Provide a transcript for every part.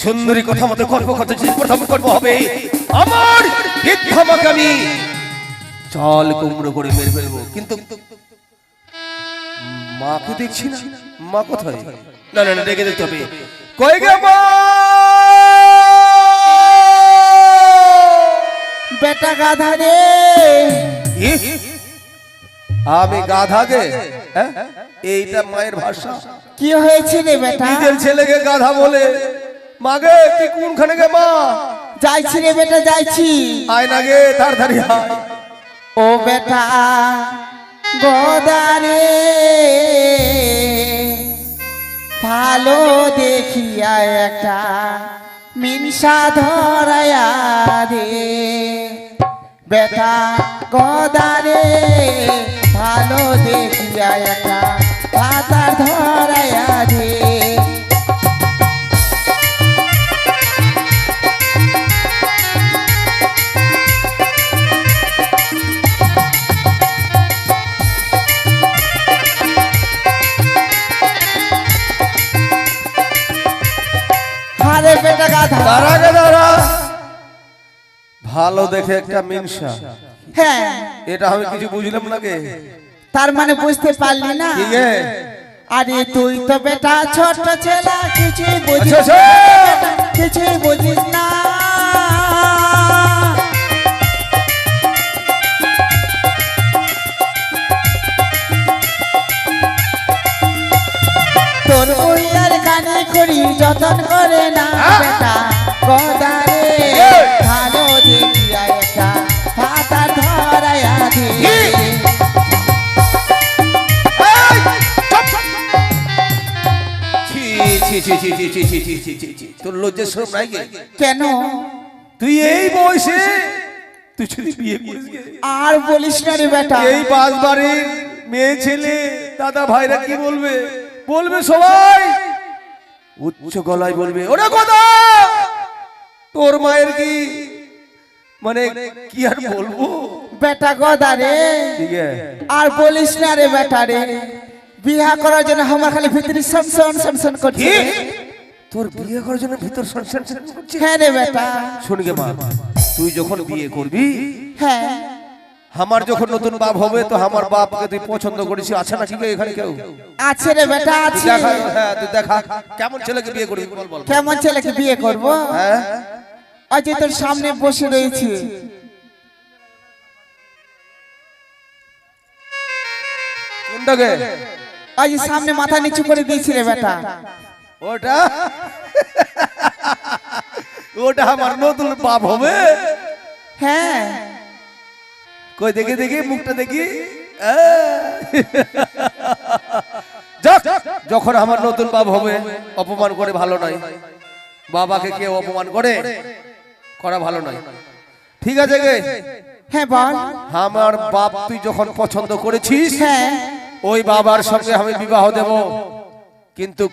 সুন্দরী কথা মতো কর্মকর্তা যে প্রথম কর্ম হবে আমার বৃদ্ধা মাকে আমি চাল কুমড়ো করে মেরে ফেলবো। কিন্তু মাকে দেখছি না, মা কোথায়? না না না, ডেকে দেখতে হবে। কই গে মা? বেটা গাধা রে। আমি গাধা গে? এইটা মায়ের ভাষা? কি হয়েছে রে বেটা? নিজের ছেলেকে গাধা বলে। মাগে তুই কোনখানে গে মা? যাইছি রে বেটা, যাইছি। আয় না গে তাড়াতাড়ি আয়। ও বেটা গোদারে ভালো দেখিয়া একটা মিনসা ধরায়া রে। বেটা গোদারে ভালো দেখিয়া একটা ভাতা ধরায়া রে। বেটা গাধা দাঁড়া গে দাঁড়া। ভালো দেখে একটা মিনসা? হ্যাঁ, এটা আমি কিছু বুঝলাম না গে। তার মানে বুঝতে পারলি না? ঠিক আছে। আরে তুই তো বেটা ছোট ছেলে, কিছুই বুঝিস আচ্ছা, না, কিছুই বুঝিস না। তোর বইয়ের গানে করি যতন করে না বেটা গদারে ভালো দেখিয়া একটা ভাতা ধরায়া দিয়ে। তোর লজ্জা সব নাই গে? কেন? তুই এই বয়সে তুই যদি বিয়ে করিস গে? আর বলিস না রে বেটা। এই বাসবাড়ির মেয়ে ছেলে দাদা ভাইরা কি বলবে? বলবে সবাই উচ্চ গলায় বলবে, ওরে কথা তোর মায়ের কি মানে কি আর বলবো বেটা গদারে। ঠিক আছে। আর বলিস না রে বেটা রে, বিয়া করার জন্য আমার খালি ভিতরে সনসন সনসন করছে। তোর বিয়ে করার জন্য ভিতর সনসন করছে? হ্যাঁ রে বেটা। শুন গে মা, তুই যখন বিয়ে করবি, হ্যাঁ, আমার যখন নতুন বাপ হবে তো আমার বাপকে তুই পছন্দ করিস? আছে না? ঠিক আছে, এখানে কেউ আছে রে বেটা, আছে। দেখা, হ্যাঁ তুই দেখা কেমন ছেলেকে বিয়ে করবি বল বল। কেমন ছেলেকে বিয়ে করব? হ্যাঁ আজ তোর সামনে বসে রয়েছে। কোনটাকে? আজ সামনে মাথা নিচু করে দিয়েছি রে বেটা। ওটা ওটা আমার নতুন বাপ হবে? হ্যাঁ। কই দেখি দেখি মুখটা দেখি। যখন আমার নতুন বাপ হবে অপমান করে ভালো নয়। বাবাকে কেউ অপমান করে করা ভালো নয়। ঠিক আছে গে? হ্যাঁ বল। আমার বাপ তুই যখন পছন্দ করেছিস, হ্যাঁ। ওই বাবার সঙ্গে আমি বিবাহ দেব। কিন্তু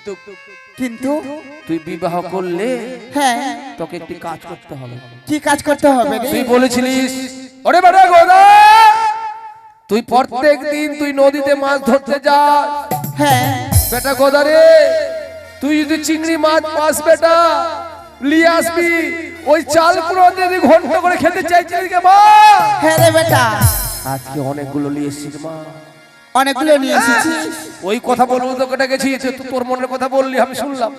কিন্তু তুই বিবাহ করলে হ্যাঁ, তোকে একটি কাজ করতে হবে। কি কাজ করতে হবে রে? তুই বলেছিলিস, ওরে বেটা গোদা তুই প্রত্যেক দিন তুই নদীতে মাছ ধরতে যাস। হ্যাঁ বেটা গোদা রে, তুই যদি চিংড়ি মাছ পাস বেটা নিয়ে আসবি। ওই চাল পুরো যদি ঘন্ট করে খেতে চাইছিস কে মা? হ্যাঁ রে বেটা, আজকে অনেকগুলো নিয়ে এসেছিস মা। অনেকগুলো নিয়ে এসেছি। ওই কথা বলবো তোকে ডেকেছি, তোর মনের কথা বললি আমি শুনলাম।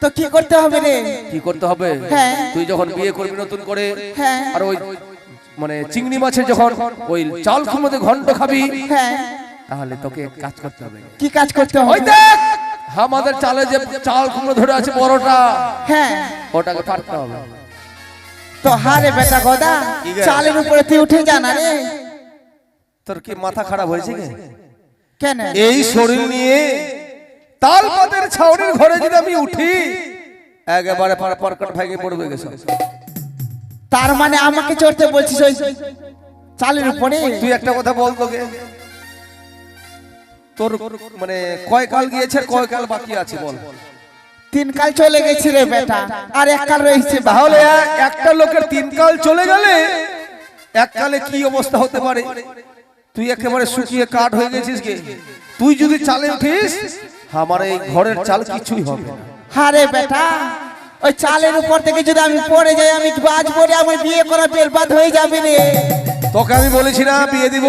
তো কি করতে হবে রে? কি করতে হবে? হ্যাঁ। তুই যখন বিয়ে করবি নতুন করে, হ্যাঁ। আর ওই মানে চিংড়ি মাছের যখন ওই চাল মধ্যে ঘন্ট খাবি, হ্যাঁ, তাহলে তোকে কাজ করতে হবে। কি কাজ করতে ওই হবে? দেখ আমাদের চালে যে চাল কুমড়ো ধরে আছে বড়টা, হ্যাঁ, ওটাকে পারতে হবে। তো হারে বেটা গদা, চালের উপরে তুই উঠে জানা রে। তোর কি মাথা খারাপ হয়েছে কি? কেন? এই শরীর নিয়ে তালপাতের ছাউনির ঘরে যদি আমি উঠি, একেবারে পরকট ভাগে পড়বে গেছে। তার মানে আমাকে চড়তে বলছিস ওই চালের উপরে? তুই একটা কথা বল তোকে, তোর মানে কয় কাল গিয়েছে, কয় কাল বাকি আছে বল? 3 কাল চলে গেছি রে বেটা, আর 1 কাল রয়েছে। তাহলে একটা লোকের 3 কাল চলে গেলে এক কালে কি অবস্থা হতে পারে? তুই একেবারে শুকিয়ে কাঠ হয়ে গেছিস গে। তুই যদি চালে উঠিস, আমার এই ঘরের চাল কিছুই হবে না। হারে বেটা, ওই চালের উপর থেকে যদি আমি পড়ে যাই, আমি বাজ পড়ে আমার বিয়ে করা বেরবাদ হয়ে যাবে রে। তোকে আমি বলেছি না বিয়ে দিব,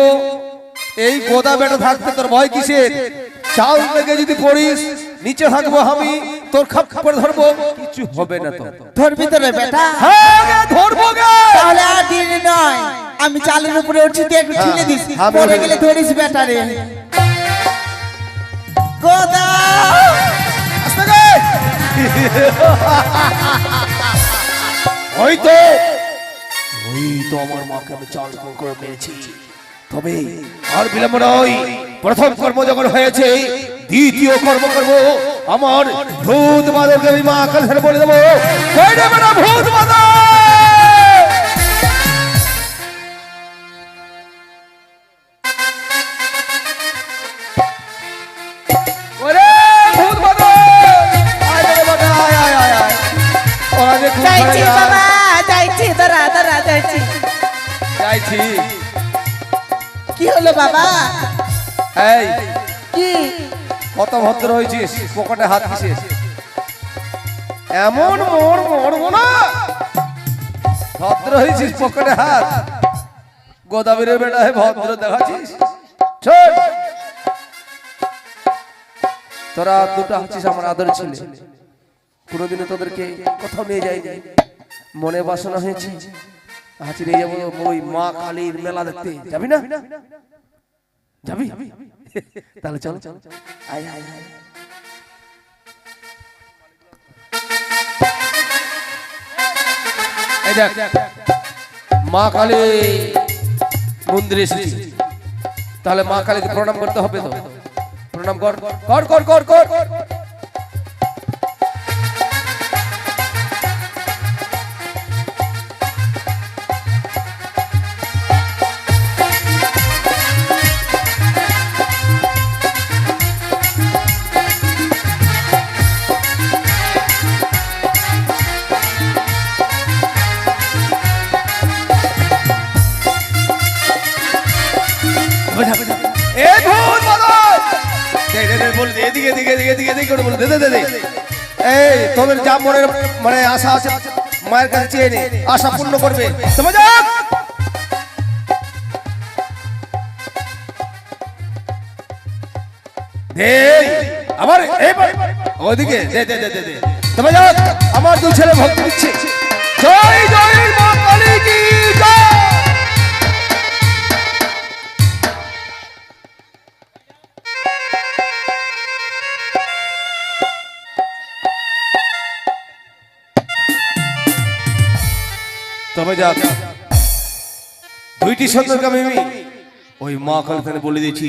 এই গোদা বেটা থাকতে তোর ভয় কিসের? চাল থেকে যদি পড়িস নিচে থাকবো আমি, তোর খাপ করে ধরবো, কিছু হবে না তো। ধরবি তো রে বেটা? হ্যাঁ গে, ধরবো গে। তাহলে আর দেরি নয়, আমি চালের উপরে উঠছি, তুই একটু ঠেলে দিস, হ্যাঁ, পড়ে আমি- গেলে ধরিস বেটা রে। গোদা আস্তে গে। ওই তো আমার মাকে আমি চাল করে মেরেছি। তবে আর বিলম্ব নয়, প্রথম কর্ম যখন হয়েছে দ্বিতীয় কর্ম করব। আমার ভূত বাদরকে আমি মা কাল ধরে বলে দেবো, কই রে বেটা ভূত বাদর! ওরে ভূত বাদর! আয় রে বেটা, আয় আয় আয় আয়। ওরা যে খুব যাইছি ভালো বাবা, যাইছি, দাঁড়া দাঁড়া, যাইছি। যাইছি। কি হলো বাবা? এই কি কত ভদ্র হয়েছিস, পকেটে হাত দিছিস, এমন মোর মরবো না। ভদ্র হয়েছিস, পকেটে হাত, গোদাবরীর বেটা হয়ে ভদ্র দেখাচ্ছিস। শোন, তোরা দুটো হচ্ছিস আমার আদর ছেলে, কোনোদিনও তোদেরকে কোথাও নিয়ে যাইনি, মনে বাসনা হয়েছে আজ নিয়ে যাবো ওই মা কালীর মেলা দেখতে। যাবি না? যাবি? তাহলে চল চল, আয় আয় আয়। এই দেখ, মা কালী মন্দিরে এসেছি, তাহলে মা কালীকে প্রণাম করতে হবে তো। প্রণাম কর কর কর কর কর কর। এই ভূত বাদর! দে দে দে, বল, এদিকে এদিকে এদিকে এদিকে এদিকে করে বল, দে দে দে দে। এই তোদের যা মনের মানে আশা আছে মায়ের কাছে চেয়ে নে, আশা পূর্ণ করবে। সমঝ? দে আবার এইবার ওদিকে দে দে দে দে দে। সমঝ? আমার দুই ছেলে ভক্তি দিচ্ছে। জয় জয় মা কালী কি জয়। তবে যাক, দুইটি সন্তানকে আমি ওই মা কালী বলে দিয়েছি।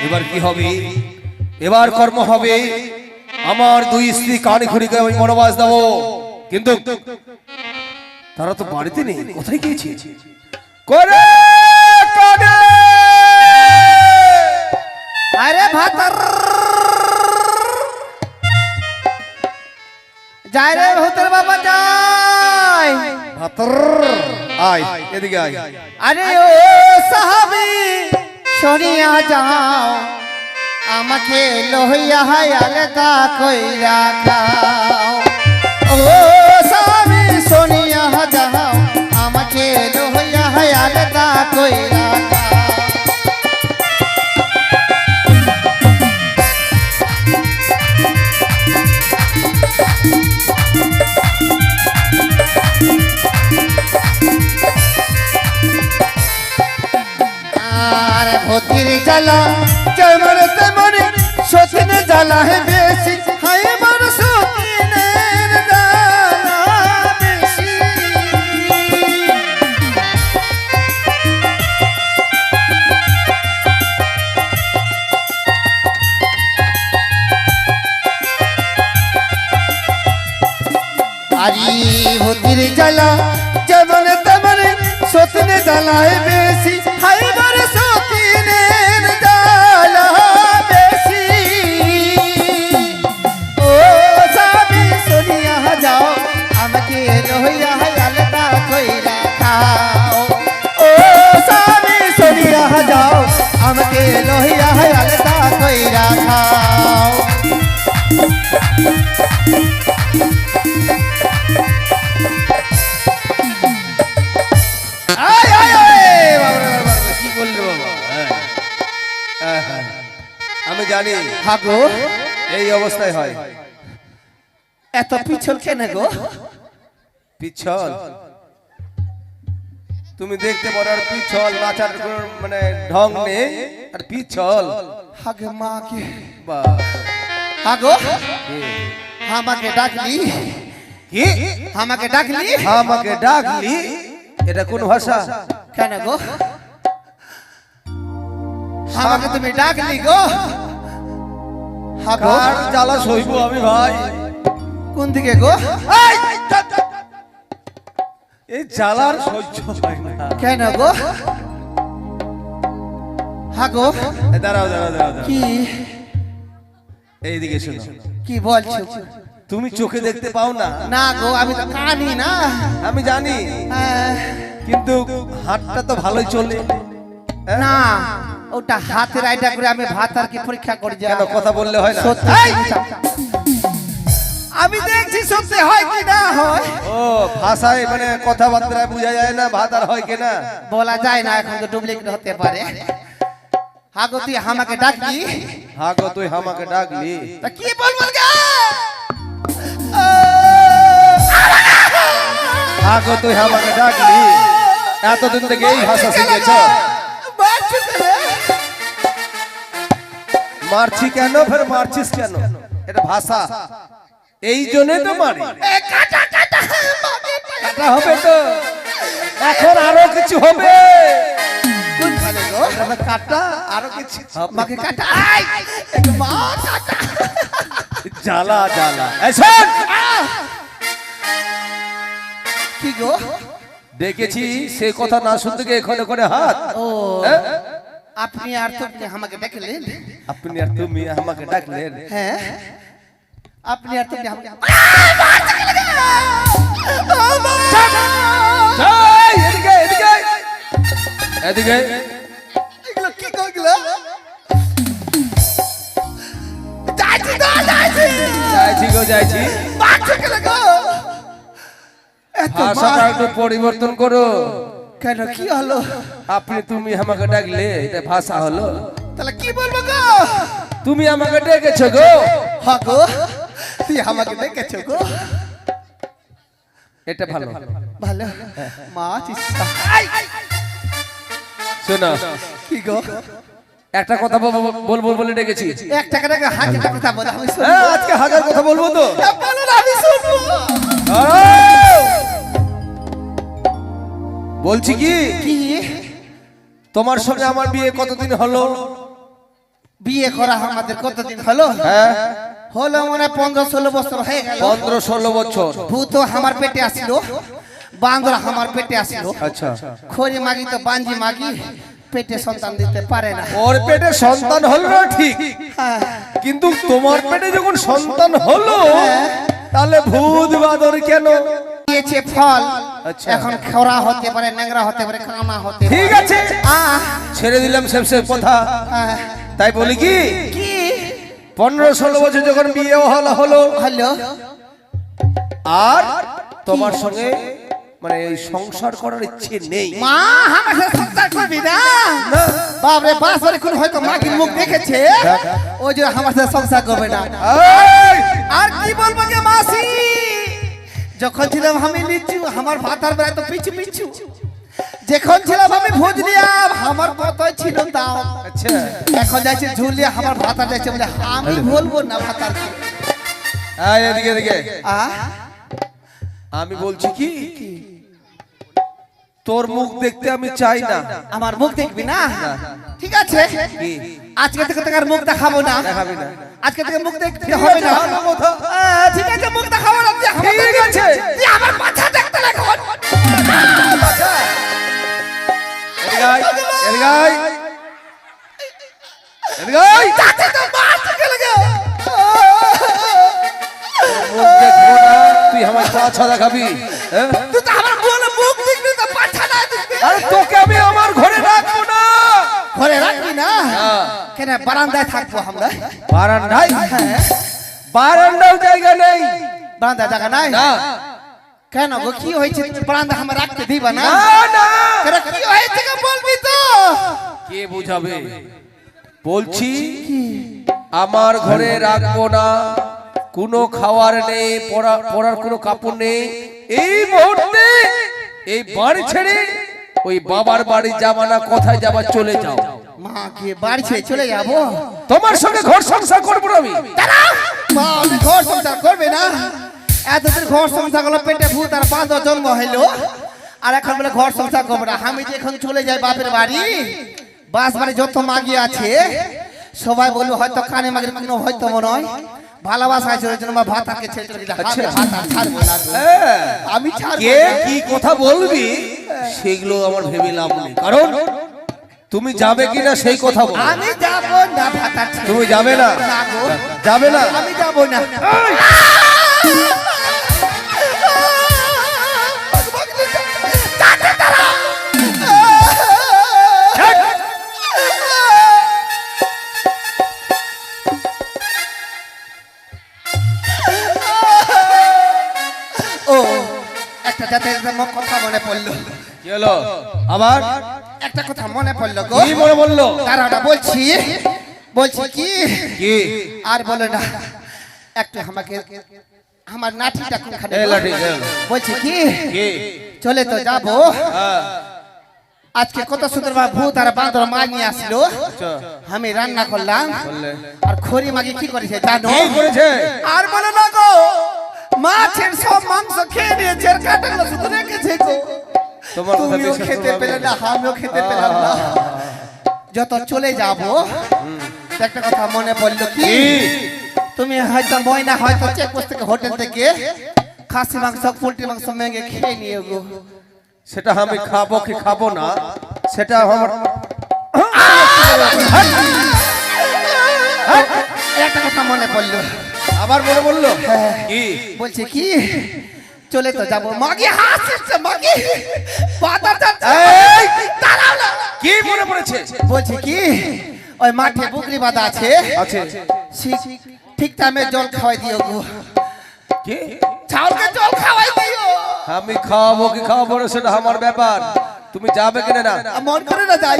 এবার কি হবে? এবার কর্ম হবে, আমার দুই স্ত্রী কানে খড়িকে আমি মনোবাস দেবো। কিন্তু তারা তো বাড়িতে নেই, কোথায় গিয়েছে? করে কানে! আরে ভাতার যাই রে, ভূতের বাবা যাই। ভাতর আয়, এদিকে আয়। আরে ও সাহাবী শুনিয়া যাও, আমাকে লইয়া আলগা কইরা খাও। ও সাহাবী শুনিয়া যাও, আমাকে লইয়া আলগা কইরা খাও। আর ভূতির জ্বালা যেমন তেমন সতীন জ্বালা হে বেশি, হায় আমার সতীনের জ্বালা বেশি। আরি ভূতির জ্বালা যেমন তেমন সতীন জ্বালা হে বেশি, হায় আমার সতীনের জ্বালা বেশি। ও স্বামী শুনিয়া যাও, আমাকে লইয়া আলগা কইরা খাও। ও স্বামী শুনিয়া যাও, আমাকে লইয়া আলগা কইরা খাও। জানি হাগো এই অবস্থায় হয়। এত পিছল কেন গো? পিছল তুমি দেখতে পারো, আর পিছল নাচার কোনো মানে ঢং নেই, আর পিছল হাগে মা কি বাহ। হাগো কি? আমাকে ডাকলি, কি আমাকে ডাকলি, আমাকে ডাকলি? এটা কোন ভাষা? কেন গো আমাকে তুমি ডাকলি গো? হাগো কার জ্বালা সইব আমি ভাই? কোন দিকে গো? এই জ্বালার সহ্য হয় না। কেন গো? হাগো এই দাঁড়াও দাঁড়াও দাঁড়াও, কি এইদিকে শোনো। কি বলছো? তুমি চোখে দেখতে পাও না, না গো আমি তো কানি না। আমি জানি, আহ, কিন্তু হাতটা তো ভালোই চলে। হ্যাঁ? না ওটা হাতের আইডা করে আমি ভাত আর কি পরীক্ষা করে যাই। কেন কথা বললে হয় না? সত্যি আমি দেখছি সত্যি হয় কি না হয়। ও ভাষায় মানে কথাবার্তায় বোঝা যায় না ভাত আর হয় কিনা? বলা যায় না, এখন তো ডুপ্লিকেট হতে পারে। হাগো তুই আমাকে ডাকলি, হাগো তুই আমাকে ডাকলি? তা কি বলবো গো? হাগো তুই আমাকে ডাকলি? এতদিন থেকে এই ভাষা শিখেছ? মারছি কেন, ফের মারছিস কেন? এটা ভাষা, এই জন্যই তো মারি। কাটা হবে তো, এখন আরো কিছু হবে। কোনখানে গো? এটা কাটা আরো কিছু হবে। মাকে কাটা, আই, একটু মা কাটা। জ্বালা জ্বালা। এই শোন! কি গো? দেখেছি সে কথা না শুনতে গিয়ে এখানে করে হাত। ও হ্যাঁ? আপনি আর তুমি আমাকে ডাকলেন? আপনি আর তুমি আমাকে ডাকলেন? হ্যাঁ আপনি আর তুমি আমাকে এই, এদিকে এদিকে এদিকে। এগুলো কি কইলো? যাইছি তো যাইছি। যাইছি গো যাইছি। বাচ্চা গেল গো। এত ভাষাটা মার। একটু পরিবর্তন করো। কেন কি হলো? আপনি তুমি আমাকে ডাকলে এটা ভাষা হলো? তাহলে কি বলবো গো? তুমি আমাকে ডেকেছো গো। হ্যাঁ গো তুই আমাকে দেখেছো গো? এটা ভালো। ভালো মা চিস্তা। শোনো, কি গো? একটা কথা বলবো বলে ডেকেছি। এক টাকা টাকা হাজার কথা বল আমি শুনবো। হ্যাঁ, আজকে হাজার কথা বলবো তো। বলো না আমি শুনবো। দাঁড়াও। বলছি কি, কি তোমার সঙ্গে আমার বিয়ে কতদিন হলো? বিয়ে করা আমাদের কতদিন হলো? হ্যাঁ, হলো মনে 15-16 বছর হয়ে গেল। 15-16 বছর। ভূত আমার পেটে আসিল, বান্দর আমার পেটে আসিল। আচ্ছা, খড়ি মাগি তো বাঞ্জি মাগি পেটে সন্তান দিতে পারে না। ওর পেটে সন্তান হলো না ঠিক, হ্যাঁ, কিন্তু তোমার পেটে যখন সন্তান হলো তাহলে ভূত বাদর কেন? দিয়েছে ফল। আচ্ছা। এখন খরা হতে পারে, ন্যাংরা হতে পারে, কানা হতে পারে। ঠিক আছে, ছেড়ে দিলাম সব কথা। আহ, তাই বলি কি, কি 15-16 বছর যখন বিয়ে হলো হলো? আর তোমার সঙ্গে মানে এই সংসার করার ইচ্ছে নেই। মা আমার সাথে সংসার করবি না? বাপরে বাসরে কোন হয়তো মাগির মুখ দেখেছে, ওই যে আমার সাথে সংসার করবে না। এই, আর কি বলবো গে মাসি, যখন ছিলাম আমি লিচু আমার ভাতার বেলায় তো পিছু পিছু, যখন ছিলাম আমি ভুজলিয়া আমার কতই ছিল দাও। আচ্ছা, এখন যাচ্ছে ঝুলিয়া আমার ভাতার যাচ্ছে বলে আমি বলবো না ভাতার। এই এদিকে এদিকে। আহ আমি বলছি কি, তোর মুখ দেখতে আমি চাই না। আমার মুখ দেখবি না? ঠিক আছে, কি? আজকে থেকে তোকে আর মুখ দেখাবো না। দেখাবি না? আজকে থেকে মুখ দেখতে হবে না। ভালো কথা। ঠিক আছে মুখ দেখাবো না। তুই আমার ঠিক আছে। তুই আমার মাথা দেখতে লাগো। এদিকে আয়, এদিকে আয়, এদিকে আয়। চাচা তো মার থেকে লাগে। মুখ দেখবো না, তুই আমার পাছা দেখাবি? হ্যাঁ? তুই তো আমার বলে মুখ দেখবি তো পাছা না দেখবি। আরে তোকে আমি আমার ঘরে রাখবো না। ঘরে রাখবি না? হ্যাঁ। কেন বারান্দায় থাকবো আমরা? বারান্দায়? হ্যাঁ, বারান্দাও জায়গা নেই। বারান্দায় জায়গা নাই? না কেন গো কি হয়েছে? বারান্দা আমরা রাখতে দিবা না? না না। কেন কি হয়েছে গো বলবি তো? কে বুঝাবে? বলছি আমার ঘরে রাখবো না, কোনো খাওয়ার নেই, পরার কোনো কাপড় নেই। এই মুহূর্তে এই বাড়ি ছেড়ে ওই বাবার বাড়ি যাবা না, কোথায় যাবা চলে যাও। মা কে বাড়ি ছেড়ে চলে যাব? তোমার সঙ্গে ঘর সংসার করবো না আমি। মা আমি ঘর সংসার করবে না? এতদিন ঘর সংসার করলো, পেটে ভূত আর 5 জন্ম হইলো, আর এখন বলে ঘর সংসার করবো না। আমি যে এখন চলে যাই বাপের বাড়ি, বাস বাড়ি যত মাগি আছে সবাই বলবো হয়তো কানে মাগির কোনো হয়তো মনে হয় ভালোবাসা আছে, ওই জন্য আমার ভাতাকে ছেড়ে চলে গেছে। ভাতা ছাড়বো না তো। আমি ছাড়বো কে না। কি কথা বলবি সেগুলো আমার ভেবে লাভ নেই, কারণ তুমি যাবে কিনা সেই কথা বল। আমি যাব না ভাতা ছেড়ে। তুমি যাবে না? না গো, যাবে না? আমি যাব না। ও একটা জাতের কথা মনে পড়লো। কি হলো আবার? একটা কথা মনে পড়লো গো। কি মনে বললো? তারাটা বলছি কি কি? আর বলো না, একটু আমাকে আমার নাঠিটা কোনখানে? এই লাঠি, এই। বলছি কি কি? চলে তো যাবো। হ্যাঁ। আজকে কত সুন্দর ভাবে ভূত আর বাঁদর মা নিয়ে আসলো, আচ্ছা। আমি রান্না করলাম। বললে। আর খড়ি মাগি কি করেছে জানো? কি করেছে? আর বলো না গো, মাছের সব মাংস খেয়ে নিয়েছে, আর কাটাগুলো শুধু রেখেছে গো। তোমার কথা তুমিও বিশ্বাস খেতে করবো পেলে আমি। না, আমিও খেতে পেলাম না। যত চলে যাব একটা কথা মনে পড়লো কি, কি? তুমি হয়তো ময়না হয়তো চেকপোস্ট থেকে হোটেল থেকে খাসি মাংস পোল্ট্রি মাংস মেঘে খেয়ে নিয়ে গো। সেটা আমি খাবো কি খাবো না সেটা আমার। একটা কথা মনে পড়লো। আবার মনে বললো কি? বলছে কি চলে তো যাবো। মাগি হাসছে, মাগি পাতা যাচ্ছে। এই! দাঁড়াও না। কি মনে পড়েছে? বলছে কি ওই মাঠে বুকরি বাঁধা আছে, আছে। ঠিক টাইমে জল খাওয়াই দিও গো। কি? ছাউলকে জল খাওয়াই দিও। আমি খাওয়াবো কি খাওয়াবো না সেটা আমার ব্যাপার, তুমি যাবে কিনা না? মন করে না যাই।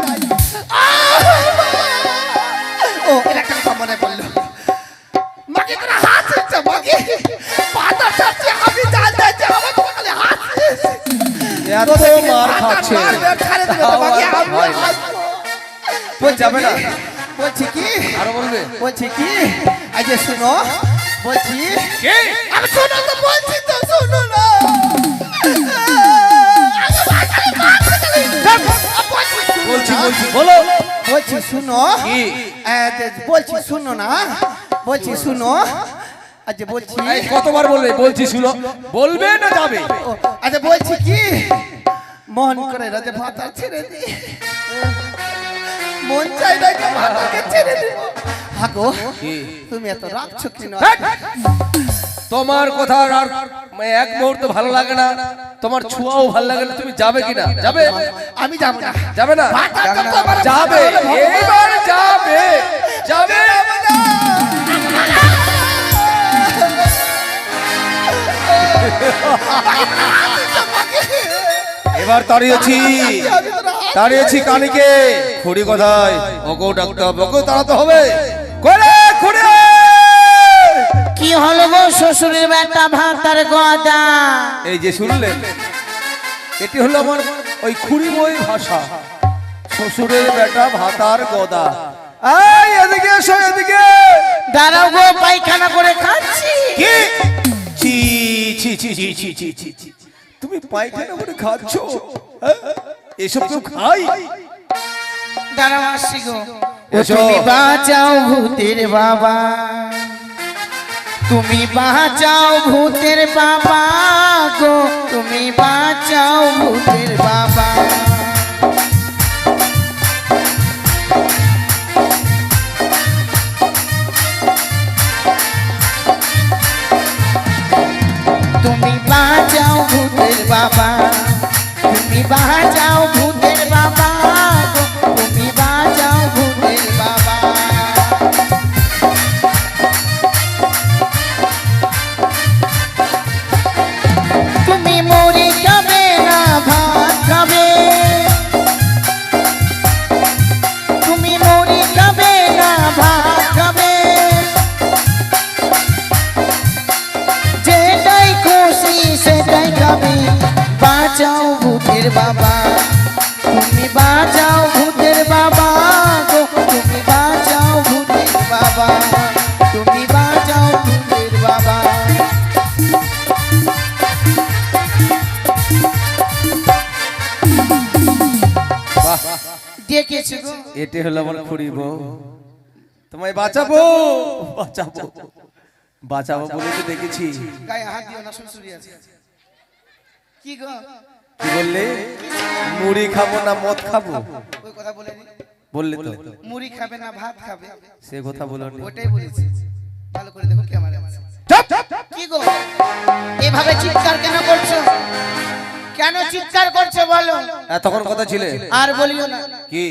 ও এটা একটা কথা মনে পড়লো। মাগি তোরা হাসছে, মাগি পাতা যাচ্ছে, আমি জানতে চাই আমার খালি হাসছে। এত মার খাচ্ছে। বল যাবে না? বলছি কি আরো বলবে? বলছি কি এই যে শুনো, বলছি কি? আমি শুনো তো, বলছি তো শুনো না। বলছি বলছি বলো। বলছি শুনো কি? বলছি শুনো না, বলছি শুনো। আচ্ছা বলছি এই কতবার বলবে বলছি শুনো? বলবে না যাবে? আচ্ছা বলছি কি মন করে রাজে ভাতা ছেড়ে দি, মন চাই না যে ভাতাকে ছেড়ে দিব। হাগো তুমি এত রাখছো কেন? তোমার কথা আর এক মুহূর্ত ভালো লাগে না, তোমার ছোঁয়াও ভালো লাগে না, তুমি যাবে কিনা? যাবে? আমি যাব না। যাবে না? যাবে, এইবার যাবে, যাবে। এবার তাড়িয়েছি কানিকে। খুড়ি কোথায়? ওকেও ডাকতে হবে, ওকেও তাড়াতে হবে। খুড়ি! কি হলো গো শ্বশুরের বেটা ভাতার গদা? এই যে শুনলেন, এটি হলো আমার ওই খুড়িময় ভাষা। শ্বশুরের বেটা ভাতার গদা। এই এদিকে এসো, এদিকে। দাঁড়াও গো, পায়খানা করে খাচ্ছি। কি? ছি ছি ছি ছি ছি ছি ছি ছি। তুমি পায়খানা করে খাচ্ছো? এসব কেউ খাই? দাঁড়াও আসছি গো। এসো। তুমি বাঁচাও ভূতের বাবা, তুমি বাঁচাও ভূতের বাবা গো, তুমি বাঁচাও ভূতের বাবা। তুমি বাঁচাও ভূতের বাবা, তুমি বাঁচাও ভূতের বাবা গো, তুমি বাঁচাও ভূতের বাবা। তুমি মরে যাবে না ভাত খাবে, তুমি মরে যাবে না ভাত খাবে। ভূতের বাবা তুমি বাঁচাও ভূতের বাবা গো তুমি বাঁচাও ভূতের বাবা তুমি বাঁচাও ভূতের বাবা বাহ, ডেকেছে গো এটি হলো আমার খুড়ি বউ। তোমায় বাঁচাবো বাঁচাবো বাঁচাবো বলে তো দেখেছি। গায়ে হাত দিও না, শ্বশুরি আছে। কি গো কি বললে? মুড়ি খাবো না মদ খাবো ওই কথা বলে নি? বললে তো, মুড়ি খাবে না ভাত খাবে? সে কথা বলো নি। ওটাই বলেছি। ভালো করে দেখো ক্যামেরা আছে। কি গো এভাবে চিৎকার কেন করছো কেন চিৎকার করছো বলো এতক্ষণ কথা ছিলে আর বলিও না কি?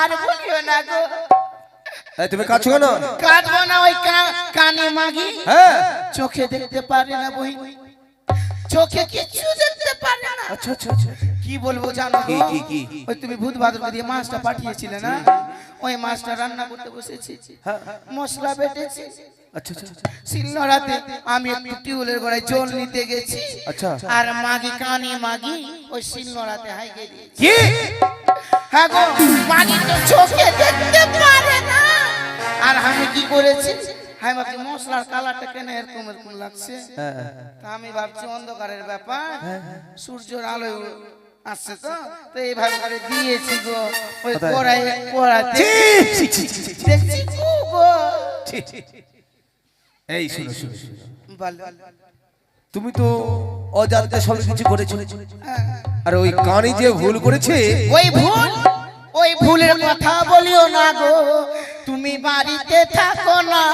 আর বলিও না গো এই তুমি কাছো কেন? কাঁদবো না ওই কানে মাগি হ্যাঁ চোখে দেখতে পারে না বই চোখে কিছু দেখতে পারে না আচ্ছা আচ্ছা আচ্ছা কি বলবো জানো কি গো? কি কি? ওই তুমি ভূত ভাদরকে দিয়ে মাছটা পাঠিয়েছিলে না, ওই মাছটা রান্না করতে বসেছি, হ্যাঁ মশলা বেটেছি, আচ্ছা আচ্ছা আচ্ছা। শিলনোড়াতে আমি একটু টিউলের গোড়ায় জল নিতে গেছি, আচ্ছা আর মাগি কানে মাগি ওই শিলনোড়াতে হাইকে দিয়েছে কি? হ্যাঁ গো, মাগি তো চোখে দেখতে পারে না আর আমি কি করেছি, হ্যাঁ ভাবছি মশলার কালারটা কেন এরকম এরকম লাগছে, হ্যাঁ, হ্যাঁ, তা আমি ভাবছি অন্ধকারের ব্যাপার, সূর্যের আলোয় আসছে তো, তো এইভাবে করে দিয়েছি গো ওই কোথায়? কড়াই কড়াতে ছি, ছি, ছি, ছি, ছি, দেখছি গো গো। ছি, ছি, ছি। এই শুনো শুনো শুনো। বলো। তুমি তো অজান্তে সব কিছু করেছো, হ্যাঁ, আর ওই কানি যে ভুল করেছে ওই ভুলের কথা বলিও না গো তুমি বাড়িতে থাকো না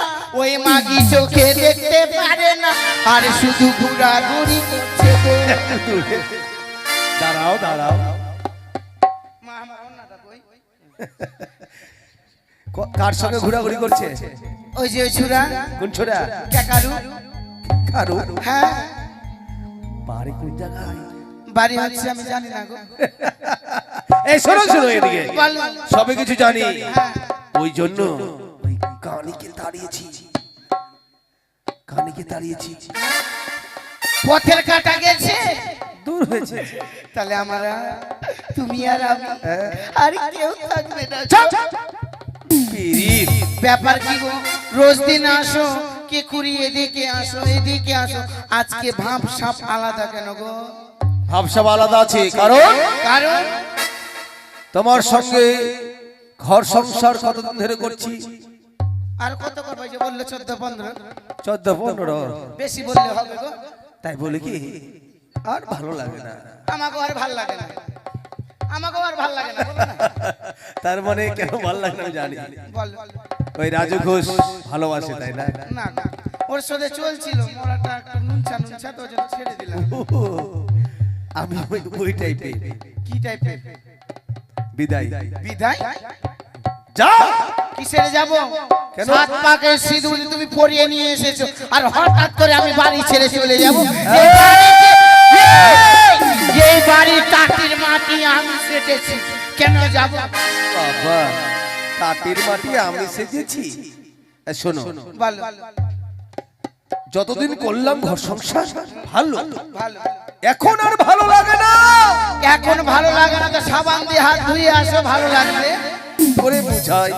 ওই মাগি চোখে দেখতে পারে না আর শুধু ঘোরাঘুরি করছে গো দাঁড়াও দাঁড়াও, মা আমার অন্যটা কই? কার সঙ্গে ঘোরাঘুরি করছে? ওই যে ওই ছুরা কোন ছোড়া? ক্যাকারু, কারু? হ্যাঁ বাড়ি কোন জায়গায়? বাড়ি হচ্ছে আমি জানি না গো। এই শোনো শোনো এদিকে, বলো। সবে কিছু জানি, হ্যাঁ, ওই জন্য ওই কানিকে তাড়িয়েছি, কানিকে তাড়িয়েছি, পথের কাটা গেছে, দূর হয়েছে। তাহলে আমরা তুমি আর আমি আর কেউ থাকবে না। পিরিত। ব্যাপার কি গো, রোজ দিন আসো কে কুড়ি এদিকে আসো এদিকে আসো, আজকে ভাব সাপ আলাদা কেন গো? ভাবসাব আলাদা আছে, কারণ কারণ তোমার সঙ্গে ঘর সংসার কতদিন ধরে করছি? আর কত করবে, যে বললে 14-15, 14-15। বেশি বললে হবে গো, তাই বলে কি আর ভালো লাগে না? আমাকে আর ভাল লাগে না, আমাকে আর ভাল লাগে না, বলো না। তার মানে কেন ভালো লাগে না আমি জানি। বলো। ওই রাজু ঘোষ ভালোবাসে তাই না? না না, ওর সাথে চলছিল, মোরাটা একটু নুনছা নুনছা, তো ওই জন্য ছেড়ে দিলাম। আমি ওই টাইপের। কি টাইপের বিদায়। বিদায়? যা। কিসের যাব? কেন? সাত পাকের সিঁদুর তুমি পরিয়ে নিয়ে এসেছো, আর হঠাৎ করে আমি বাড়ি ছেড়ে চলে যাব? এই বাড়ির টাটির মাটি আমি সেটেছি কেন যাব বাবা, কাটির মাটি আমি সেজেছি। শোনো, ভালো যতদিন করলাম ঘর সংসার ভালো, ভালো, এখন আর ভালো লাগে না। এখন ভালো লাগে না তো সাবান দিয়ে হাত ধুয়ে আসো, ভালো লাগবে। করে বুঝাই,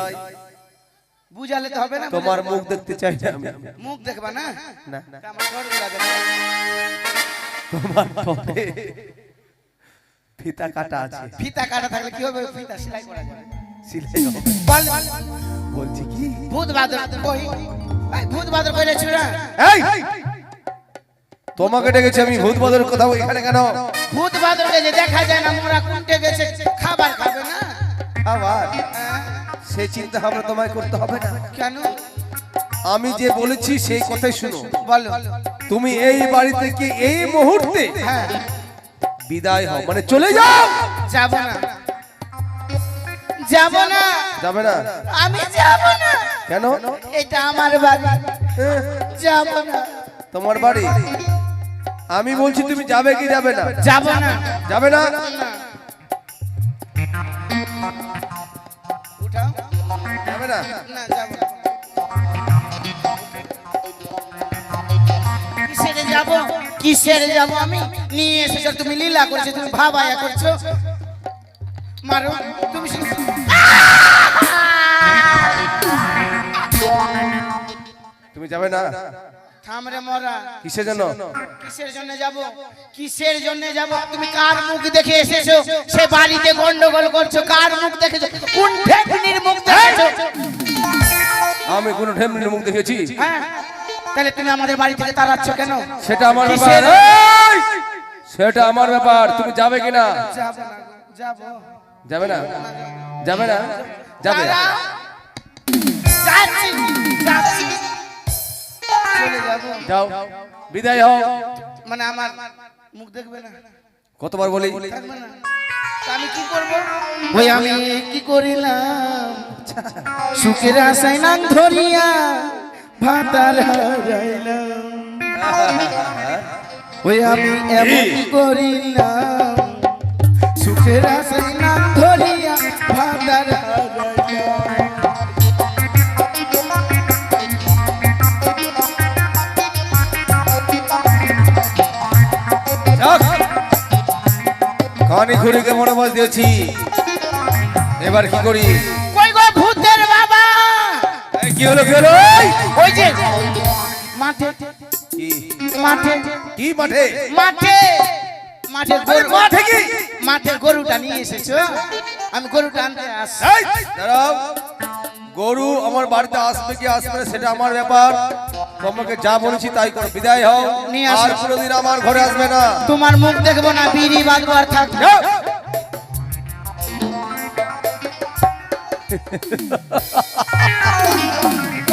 বুঝালে তো হবে না, তোমার মুখ দেখতে চাই না আমি। মুখ দেখবা না, না, আমার ঘর লাগে না। তোমার পরে ফিতা কাটা আছে, ফিতা কাটা থাকলে কি হবে? ফিতা সেলাই করা যাবে। সিলাই হবে। বল, বলছি কি, ভূত বাদর কই? এই ভূত বাদর কইলে ছুরা, এই তোমাকে ডেকেছি আমি, ভূত বদর কথা এখানে কেন? ভূত বাদরকে যে দেখা যায় না, মোরা কুন্টে গেছে, খাবার খাবে না? আবার হ্যাঁ, সেই চিন্তা ভাবনা তোমায় করতে হবে না। কেন? আমি যে বলেছি সেই কথাই শুনো। বলো। তুমি এই বাড়ি থেকে এই মুহূর্তে হ্যাঁ, বিদায় হও, মানে চলে যাও। যাব না, যাব না, যাবে না? আমি যাব না, কেন? এটা আমার বাড়ি, যাব না, তোমার বাড়ি। আমি বলছি তুমি যাবে কি যাবে না? যাব না, যাবে না? উঠাও, যাবে না? না যাব না। কিসের যাব? কিসের যাব আমি নিয়ে এসেছো তুমি লীলা করছো তুমি ভাবায়া করছো মারো তুমি তুমি যাবে না? থামরে মরা কিসের জন্য? কিসের জন্য যাব? কিসের জন্য যাব? তুমি কার মুখ দেখে এসেছো? সে বাড়িতে গন্ডগোল করছো, কার মুখ দেখেছো? কোন ঠেকনির মুখ দেখেছো? আমি কোন ঢেমনির মুখ দেখেছি? হ্যাঁ, তাহলে তুমি আমাদের বাড়ি থেকে তাড়াচ্ছ কেন? সেটা আমার ব্যাপার। কিসের? এই! সেটা আমার ব্যাপার, তুমি যাবে কিনা? যাব না, যাব। যাবে না? যাবে না? যাবে। দাঁড়াও। যাচ্ছি, যাচ্ছি। চলে যাব। যাও, বিদায় হও। মানে আমার মুখ দেখবে না? কতবার বলি? থাকবে না? তা আমি কি করব? ওই আমি কি করিলাম সুখের আশায় নাম ধরিয়া ভাতার হারাইলাম। ওই আমি এমন কি করিলাম সুখের আশায় নাম ধরিয়া ভাতার হারাইলাম। কানি ঘুরিকে মনোবাস দিয়েছি, এবার কি করি? কই গো ভূতের বাবা? এই, কি হলো কি হলো? এই! ওই যে মাঠে কি? মাঠে কি মাঠে? মাঠে মাঠে আরে মাঠে কি? মাঠে গরুটা নিয়ে এসেছো? আমি গরুটা আনতে আসছি। এই, দাঁড়াও। গরু আমার বাড়িতে আসবে কি আসবে না সেটা আমার ব্যাপার। তোমাকে যা বলেছি তাই করো, বিদায় হও। নিয়ে আসো। আর কোনোদিন আমার ঘরে আসবে না। তোমার মুখ দেখবো না, বিড়ি বাঁধবো আর থাকবো। যাও।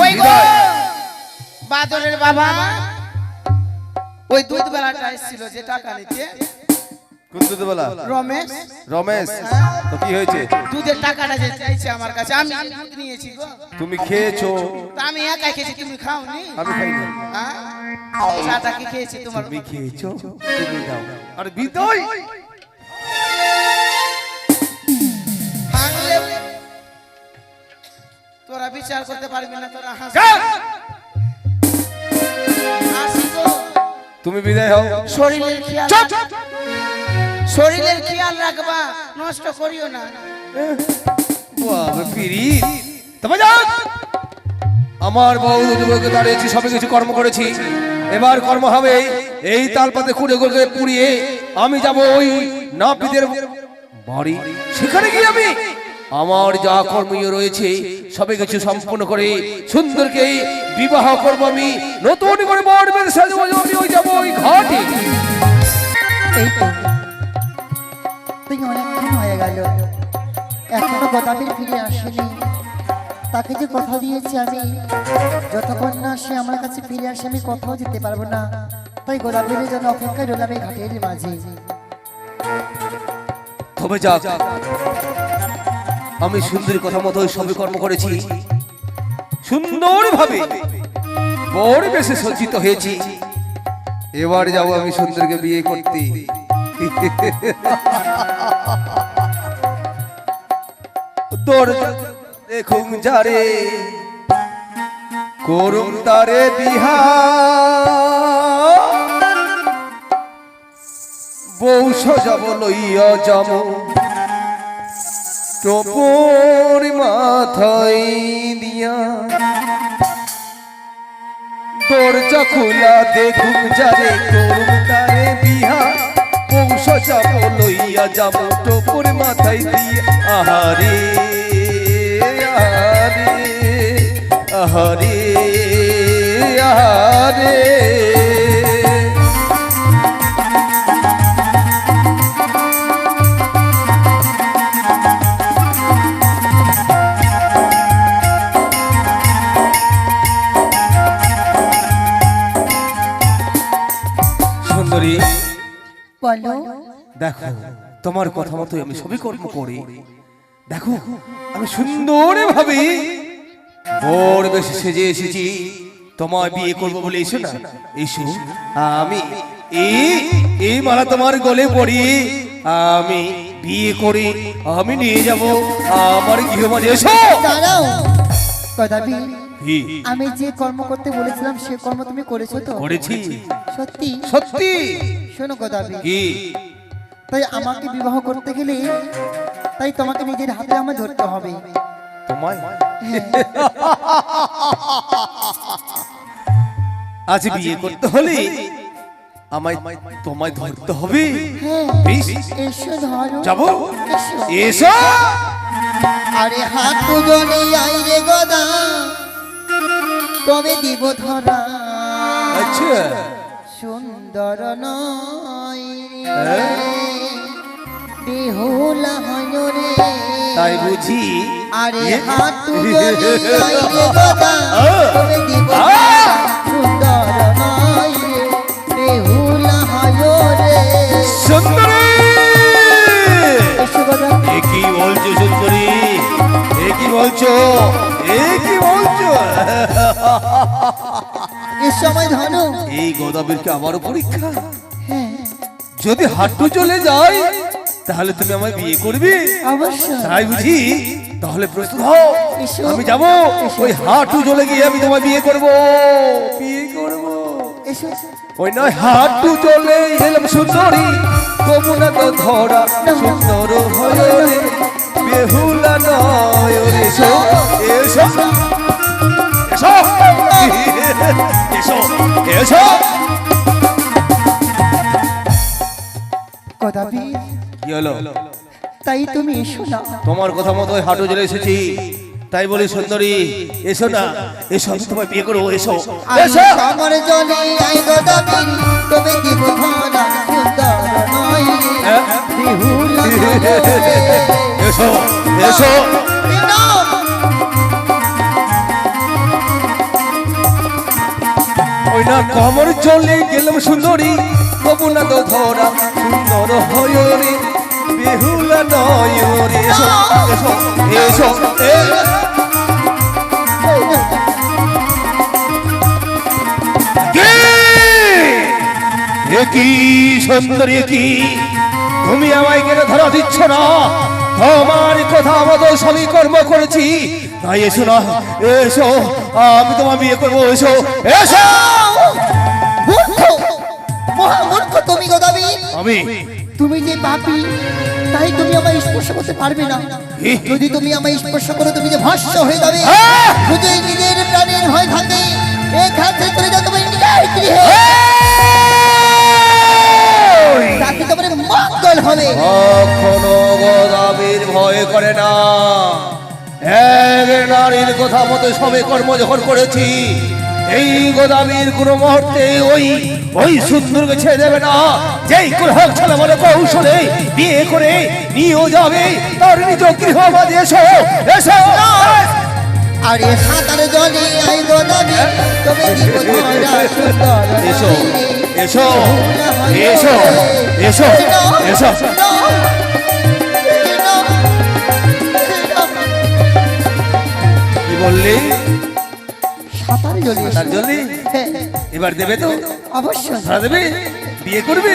ওই গো বাদরের বাবা, ওই দুধ বেলাটা এসেছিল যে টাকা নিতে, কোন দুধওয়ালা? রমেশ। রমেশ, তো কি হয়েছে? দুধের টাকাটা যে চাইছে আমার কাছে, আমি দুধ নিয়েছি গো। তুমি খেয়েছো? তা আমি একাই খেয়েছি, তুমি খাওনি? আমি খাইনি। হ্যাঁ? চাটা কি খেয়েছি তোমার? তুমি খেয়েছো? তুমি দাও। আরে বিদায়। ভাঙলে তোরা বিচার করতে পারবি না, তোরা হাসি। যাও। হাসি গো। তুমি বিদায় হও। শরীরের খেয়াল চুপ। শরীরের খেয়াল রাখবা, নষ্ট করিও না। বাবা পিরি, তবে যাও। আমার বউ দুজনকে দাঁড়িয়েছি, সবে কিছু কর্ম করেছি, এবার কর্ম হবে। এই তালপাতে খুঁড়ে খুঁড়ে পুড়িয়ে আমি যাব ওই নাপিতের বাড়ি। সেখানে গিয়ে আমি আমার যা কর্মীয় রয়েছে সবে কিছু সম্পূর্ণ করে সুন্দরকে বিবাহ করব। আমি নতুন করে বর বেঁধে সাজবো, আমি ওই যাবো ওই ঘাটে। এই তো তুই অনেকক্ষণ হয়ে গেল, এখনো গদাবির ফিরে আসেনি। তাকে যে কথা দিয়েছি আমি, যতক্ষণ না সে আমার কাছে ফিরে আসে আমি কোথাও যেতে পারবো না। তাই গদাবিরের জন্য অপেক্ষায় রইলাম এই ঘাটের মাঝে। তবে যাক, আমি সুন্দরী কথা মতো সবে কর্ম করেছি, সুন্দর ভাবে বড় বেশি সজ্জিত হয়েছি। এবার যাব আমি সুন্দরকে বিয়ে করতে। দরজা দেখুন যারে করুন তারে বিহা, বউ সজাব লইয়া যাব টোপর মাথায় দিয়া। দরজা খোলা দেখুন যারে করুন তারে বিহা, বউ সজাব লইয়া যাব টোপর মাথায় দিয়া। আহারে আহারে আহারে আহারে। সুন্দরী, বলো দেখো তোমার কথা মতো আমি সবই কর্ম করি। দেখো আমি সুন্দর ভাবে বড় বেশি সেজে এসেছি, তোমায় বিয়ে করবো বলে এসো না, এসো। আমি এই মালা তোমার গলে পড়ি, আমি বিয়ে করে আমি নিয়ে যাব আমার গৃহমাঝে। এসো। দাঁড়াও গদাবি, কি আমি যে কর্ম করতে বলেছিলাম সে কর্ম তুমি করেছো তো? করেছি সত্যি? সত্যি। শোনো গদাবি, কি তাই আমাকে বিবাহ করতে গেলে তাই তোমাকে নিজের হাতে আমায় ধরতে হবে। তোমায় হ্যাঁ, আজ বিয়ে করতে হলে আমায় তোমায় ধরতে হবে। হ্যাঁ, বেশ, এসো ধরো। যাবো। এসো। এসো। আরে হাত দুজনে আই রে গদা তবে দিব ধরা আচ্ছা সুন্দর নয় হ্যাঁ? বেহুলা হয় রে তাই বুঝি। আরে এ? হাত দুজনে আই রে গদা তবে দিব আ! ধরা সুন্দর নয় রে বেহুলা হয় রে সুন্দরী, এসো গদাবি। এ কি বলছো সুন্দরী? এ কি বলছো? এ কি বলছো? এ সময় ধরো এই গদাবীরকে আমারও পরীক্ষা। হ্যাঁ, যদি হাঁটু চলে যায় তাহলে তুমি আমায় বিয়ে করবে? অবশ্যই। তাই বুঝি। তাহলে প্রস্তুত হও, এসো। আমি যাব। ওই হাঁটু চলে গিয়ে আমি তোমায় বিয়ে করব। বিয়ে করব। এসো। ওই নয় হাঁটু চলে এলাম সুন্দরী, তমুনা তো ধরা সুন্দর হয়ে রে, বেহুলা নয় রে। এসো এসো এসো এসো এসো। গদাবি, কি হলো? তাই তুমি এসো না। তোমার কথা মতো ওই হাঁটু চলে এসেছি। তাই বলি সুন্দরী, এসো না, এসো, আমি তোমায় বিয়ে করবো। এসো এসো। আমার জলে আই গদাবি তবে দিব ধরা সুন্দর নয় রে বেহুলা হয় রে এসো এসো। ওই না কমর চলে গেলাম সুন্দরী, তবু না তো ধরা সুন্দর হয় রে, বেহুলা নয় রে। এসো এসো এসো। এ কি সুন্দরী, কি তুমি আমায় কেন ধরা দিচ্ছ না? তোমার কথা মতো সবই কর্ম করেছি। তাই এসো না, এসো, আমি তোমার বিয়ে করবো। এসো এসো। মূর্খ মহামূর্খ তুমি গদাবি আমি তুমি যে পাপী, তাই তুমি আমায় স্পর্শ করতে পারবে না। যদি তুমি আমায় স্পর্শ করো তুমি যে ভস্য হয়ে যাবে আহ! যদি নিজের প্রাণের হয় থাকে এই ঘাটে চলে যাও তোমার নিজের গৃহে তাতে তোমার মঙ্গল হবে কখনো গোদাবীর ভয় করে না। এক নারীর কথা মতো সবে কর্ম যখন করেছি, এই গোদাবীর কোনো মুহূর্তে ওই ওই সুন্দরকে ছেড়ে দেবে না। যেই কুলহক ছেলে বলে কৌশলে বিয়ে করে নিয়েও যাবে তার নিজ গৃহ বাদে। এসো এসো। আরে সাঁতার জলে আই গদাবি তবে দিব ধরা সুন্দর এসো এসো এসো এসো এসো। কি বললি? সাঁতার জলে তার জন্য এবার দেবে তো? অবশ্যই। ধরা দেবে? বিয়ে করবে?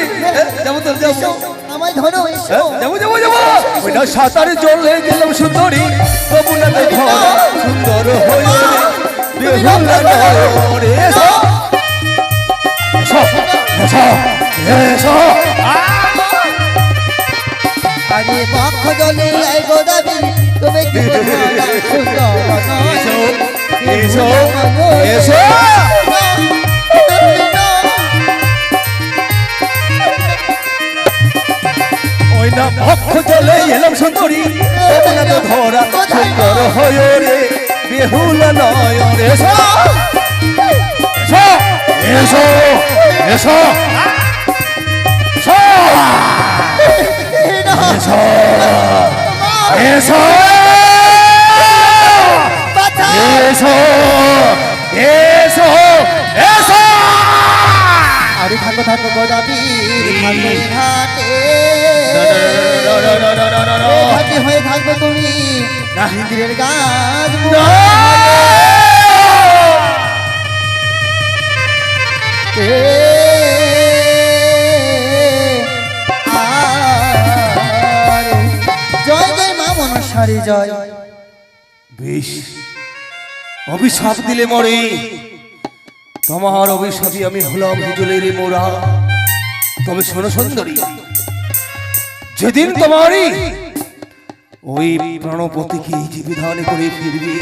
যাবো তো, যাবো। আমায় ধরো এসো যাবো যাবো যাবো। ওইটা সাঁতারে জলে গেলাম সুন্দরী, তবু না তো ধরা সুন্দর হয়ে বেহুলা নয় রে। এসো এসো এসো এসো। আরে বক্ষ জলে আই গদাবি তবে দিব ধরা সুন্দর এসো নয় এসো এসো। ওই না পক্ষ চলে এলাম সুন্দরী, তবু না তো ধরা সুন্দর হয়ে রে, বেহুলা নয় রে। এসো এসো এসো এসো এসো এসো এসো এসো এসো। আরে থাকো থাকো গদাবি থাকো ঘাটে ঘাটে হয়ে থাকবে তুমি ইন্দ্রের গাছ জয় জয় মা মনসারি জয় বেশ, অভিশাপ দিলে মরে, তোমার অভিশাপে আমি হলাম হিজলের মোরা। তবে শোনো সুন্দরী, যেদিন তোমারই ওই প্রাণপতিকে জীবিধান করে ফিরবে,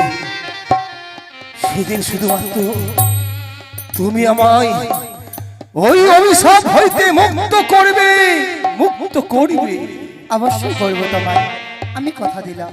সেদিন শুধুমাত্র তুমি আমায় ওই অভিশাপ হইতে মুক্ত করবে, মুক্ত করবে। অবশ্যই করবো তোমায়, আমি কথা দিলাম।